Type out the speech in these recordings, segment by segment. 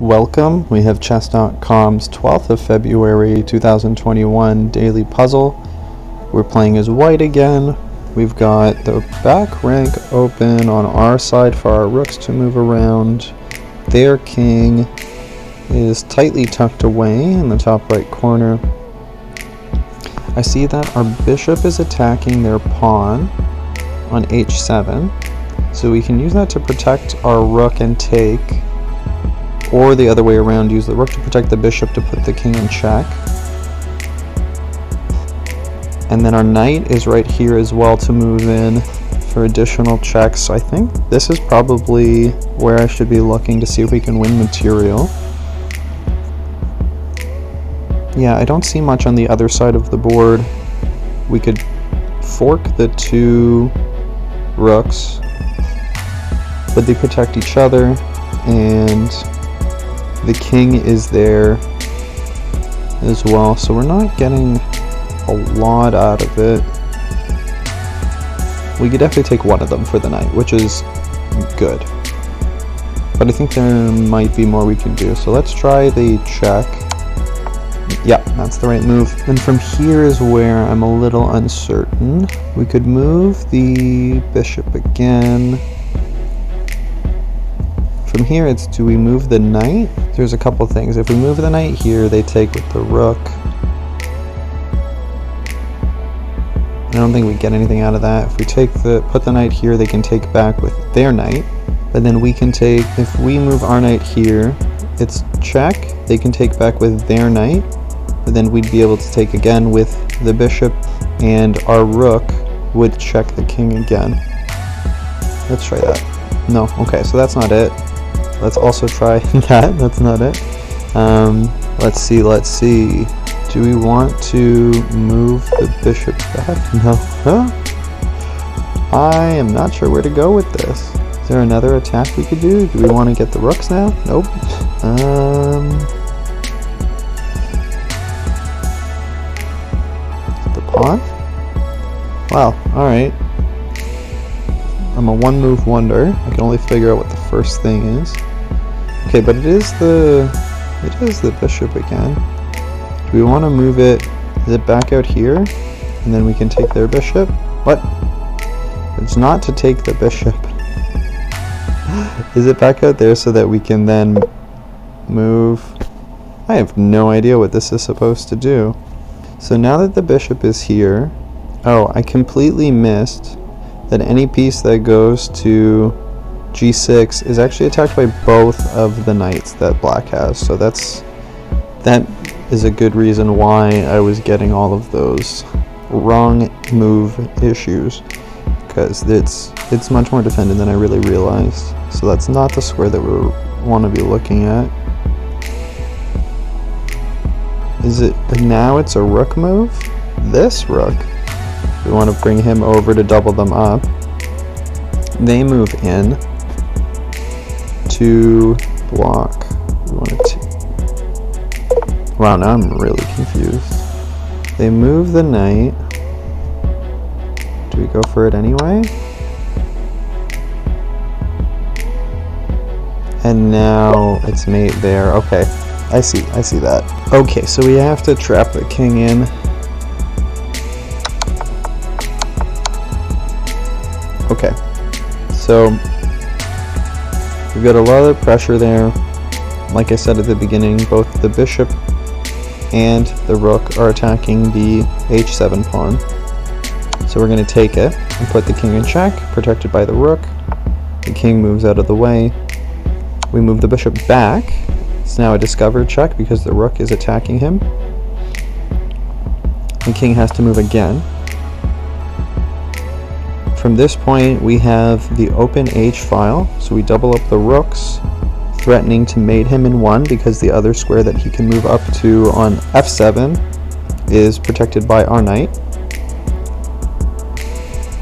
Welcome. We have chess.com's 12th of February 2021 daily puzzle. We're playing as white again. We've got the back rank open on our side for our rooks to move around. Their king is tightly tucked away in the top right corner. I see that our bishop is attacking their pawn on h7, so we can use that to protect our rook and take, or the other way around, use the rook to protect the bishop to put the king in check. And then our knight is right here as well to move in for additional checks. So I think this is probably where I should be looking to see if we can win material. Yeah, I don't see much on the other side of the board. We could fork the two rooks, but they protect each other, and the king is there as well, so we're not getting a lot out of it. We could definitely take one of them for the knight, which is good, but I think there might be more we can do, so let's try the check. Yeah, that's the right move. And from here is where I'm a little uncertain. We could move the bishop again. From here, it's do we move the knight? There's a couple things. If we move the knight here, they take with the rook. I don't think we get anything out of that. If we put the knight here, they can take back with their knight. But then we can take, if we move our knight here, it's check. They can take back with their knight. But then we'd be able to take again with the bishop, and our rook would check the king again. Let's try that. No, okay, so that's not it. Let's also try that. That's not it. Let's see. Do we want to move the bishop back? No. Huh? I am not sure where to go with this. Is there another attack we could do? Do we want to get the rooks now? Nope. The pawn? Wow, alright. I'm a one-move wonder. I can only figure out what the first thing is. Okay, but it is the bishop again. Do we want to move it? Is it back out here? And then we can take their bishop? What? It's not to take the bishop. Is it back out there so that we can then move? I have no idea what this is supposed to do. So now that the bishop is here, oh, I completely missed that any piece that goes to g6 is actually attacked by both of the knights that black has. So that is a good reason why I was getting all of those wrong move issues, because it's much more defended than I really realized. So that's not the square that we want to be looking at. Is it now? It's a rook move. This rook, we want to bring him over to double them up. They move in to block. We want to. Wow, now I'm really confused. They move the knight. Do we go for it anyway? And now it's mate there. Okay, I see that. Okay, so we have to trap the king in. Okay, so we've got a lot of pressure there. Like I said at the beginning, both the bishop and the rook are attacking the h7 pawn. So we're going to take it and put the king in check, protected by the rook. The king moves out of the way. We move the bishop back. It's now a discovered check because the rook is attacking him. The king has to move again. From this point, we have the open h file, so we double up the rooks, threatening to mate him in one because the other square that he can move up to on f7 is protected by our knight.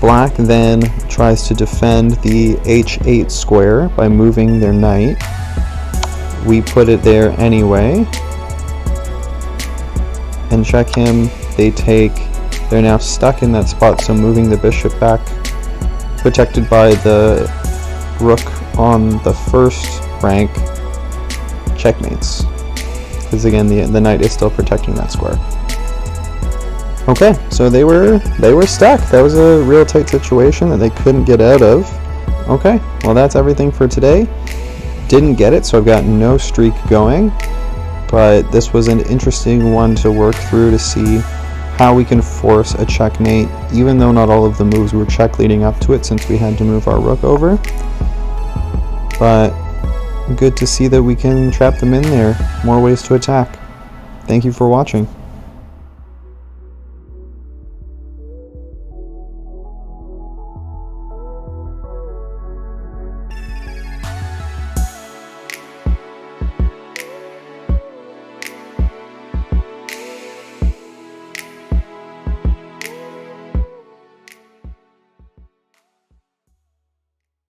Black then tries to defend the h8 square by moving their knight. We put it there anyway and check him. They take. They're now stuck in that spot, so moving the bishop back, protected by the rook on the first rank, checkmates. Because again, the knight is still protecting that square. Okay, so they were stuck. That was a real tight situation that they couldn't get out of. Okay, well that's everything for today. Didn't get it, so I've got no streak going. But this was an interesting one to work through to see how we can force a checkmate, even though not all of the moves were check leading up to it, since we had to move our rook over. But good to see that we can trap them in there. More ways to attack. Thank you for watching.